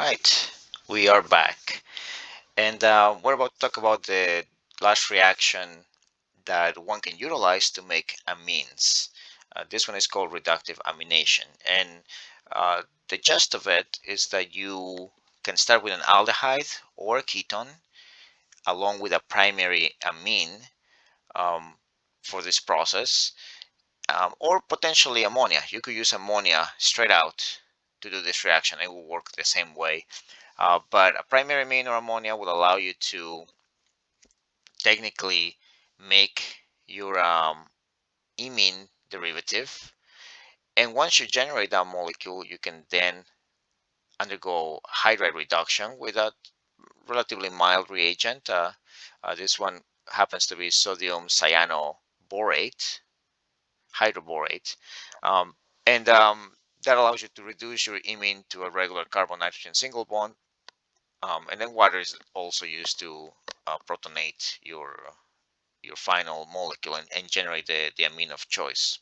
right, we are back, and we're about to talk about the last reaction that one can utilize to make amines. This one is called reductive amination, and the gist of it is that you can start with an aldehyde or a ketone along with a primary amine um, for this process, or potentially ammonia. You could use ammonia straight out to do this reaction. It will work the same way. But a primary amine or ammonia will allow you to technically make your imine derivative. And once you generate that molecule, you can then undergo hydride reduction with a relatively mild reagent. This one happens to be sodium cyanoborate, hydroborate. Um, and that allows you to reduce your imine to a regular carbon nitrogen single bond. And then water is also used to protonate your final molecule and generate the amine of choice.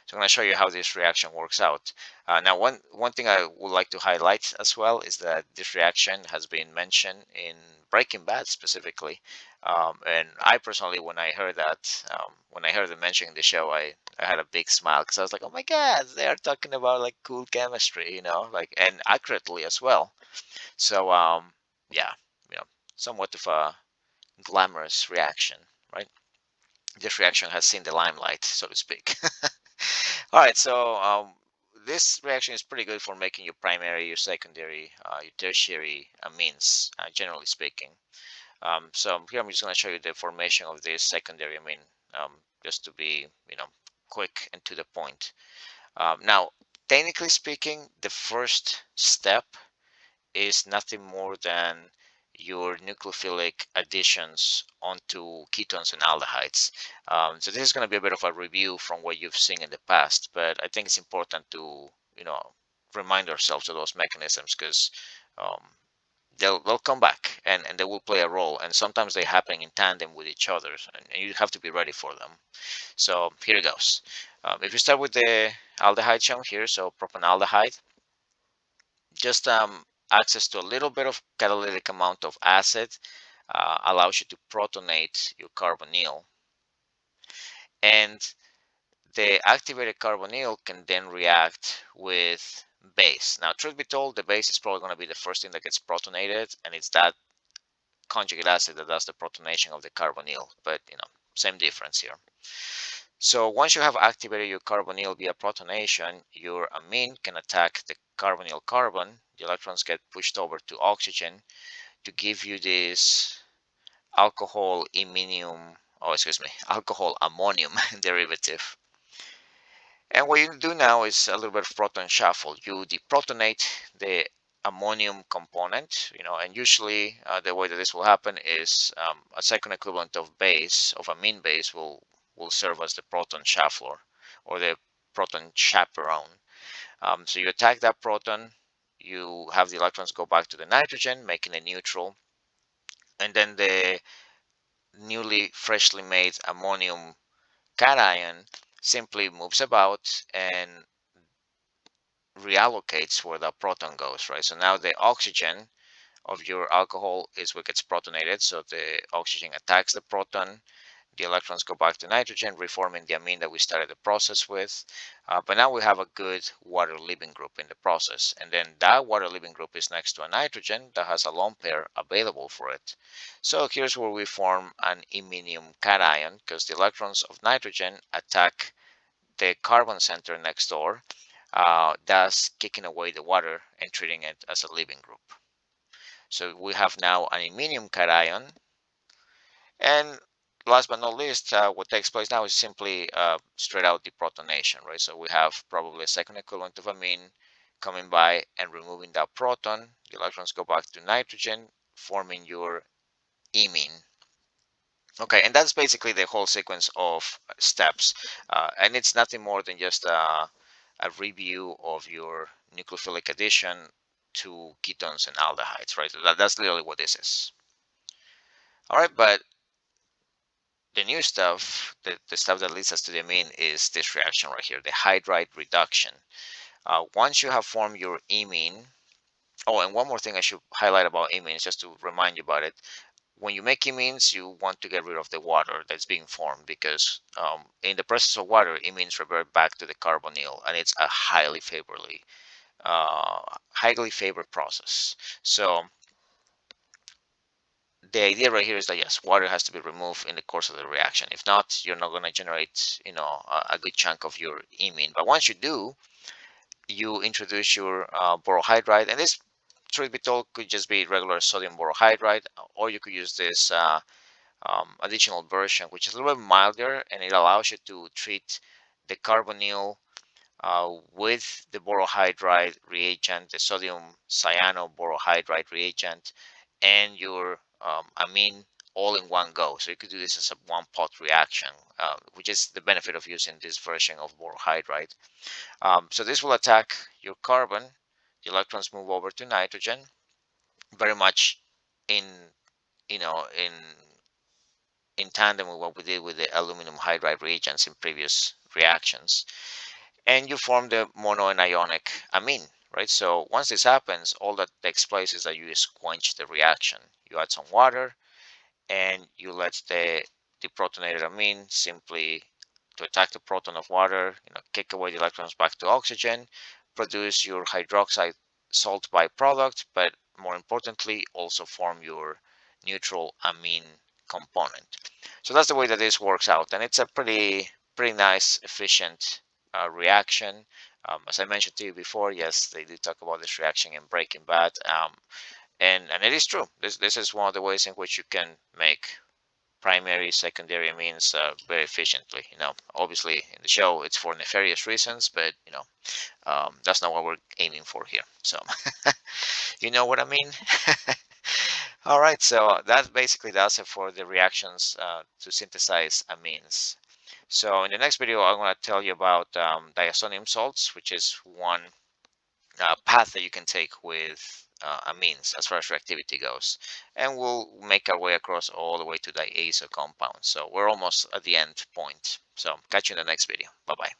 So I'm going to show you how this reaction works out. Now, one thing I would like to highlight as well is that this reaction has been mentioned in Breaking Bad specifically. And I personally, when I heard that, when I heard them mentioning the show, I had a big smile because I was like, oh my God, they are talking about like cool chemistry, like, and accurately as well. So, yeah, you know, somewhat of a glamorous reaction, right? This reaction has seen the limelight, so to speak. All right, so this reaction is pretty good for making your primary, your secondary, your tertiary amines, generally speaking. So here I'm just going to show you the formation of this secondary amine, just to be, quick and to the point. Now, technically speaking, the first step is nothing more than your nucleophilic additions onto ketones and aldehydes. So this is going to be a bit of a review from what you've seen in the past, but I think it's important to, remind ourselves of those mechanisms because um, they'll come back and they will play a role, and sometimes they happen in tandem with each other, and you have to be ready for them. So here it goes. If you start with the aldehyde shown here, so propanaldehyde, just access to a little bit of catalytic amount of acid allows you to protonate your carbonyl, and the activated carbonyl can then react with base. Now, truth be told, the base is probably going to be the first thing that gets protonated, and it's that conjugate acid that does the protonation of the carbonyl, but same difference here. So once you have activated your carbonyl via protonation, your amine can attack the carbonyl carbon. The electrons get pushed over to oxygen to give you this alcohol iminium, oh, excuse me, alcohol ammonium derivative. And what you do now is a little bit of proton shuffle. You deprotonate the ammonium component, and usually the way that this will happen is a second equivalent of base, of amine base, will serve as the proton shuffler or the proton chaperone. So you attack that proton, you have the electrons go back to the nitrogen, making a neutral, and then the newly freshly made ammonium cation simply moves about and reallocates where the proton goes, right? So now the oxygen of your alcohol is what gets protonated. So the oxygen attacks the proton, the electrons go back to nitrogen, reforming the amine that we started the process with. But now we have a good water leaving group in the process. And then that water leaving group is next to a nitrogen that has a lone pair available for it. So here's where we form an iminium cation because the electrons of nitrogen attack the carbon center next door, thus kicking away the water and treating it as a leaving group. So we have now an iminium cation. And last but not least, what takes place now is simply straight out deprotonation, right? So we have probably a second equivalent of amine coming by and removing that proton. The electrons go back to nitrogen, forming your imine. Okay, and that's basically the whole sequence of steps. And it's nothing more than just a review of your nucleophilic addition to ketones and aldehydes, right? So that's literally what this is. All right, but the new stuff, the stuff that leads us to the amine, is this reaction right here, the hydride reduction. Once you have formed your imine, Oh, and one more thing I should highlight about imines, just to remind you about it. When you make imines, you want to get rid of the water that's being formed because in the presence of water, imines revert back to the carbonyl, and it's a highly favored process. So the idea right here is that yes, water has to be removed in the course of the reaction. If not, you're not going to generate, a good chunk of your imine. But once you do, you introduce your borohydride, and this, truth be told, could just be regular sodium borohydride, or you could use this additional version, which is a little bit milder, and it allows you to treat the carbonyl with the borohydride reagent, the sodium cyanoborohydride reagent, and your amine all in one go. So you could do this as a one pot reaction, which is the benefit of using this version of borohydride. So this will attack your carbon. The electrons move over to nitrogen, very much in in tandem with what we did with the aluminum hydride reagents in previous reactions, and you form the monoanionic amine, right? So once this happens, all that takes place is that you just quench the reaction. You add some water, and you let the deprotonated amine simply to attack the proton of water, kick away the electrons back to oxygen, produce your hydroxide salt byproduct, but more importantly, also form your neutral amine component. So that's the way that this works out, and it's a pretty nice, efficient reaction. As I mentioned to you before, yes, they do talk about this reaction in Breaking Bad, and it is true. This is one of the ways in which you can make primary, secondary amines very efficiently. Obviously in the show it's for nefarious reasons, but that's not what we're aiming for here. So you know what I mean. All right, so that basically does it for the reactions to synthesize amines. So in the next video, I'm going to tell you about diazonium salts, which is one path that you can take with amines as far as reactivity goes. And we'll make our way across all the way to diazo compounds. So we're almost at the end point. So catch you in the next video. Bye-bye.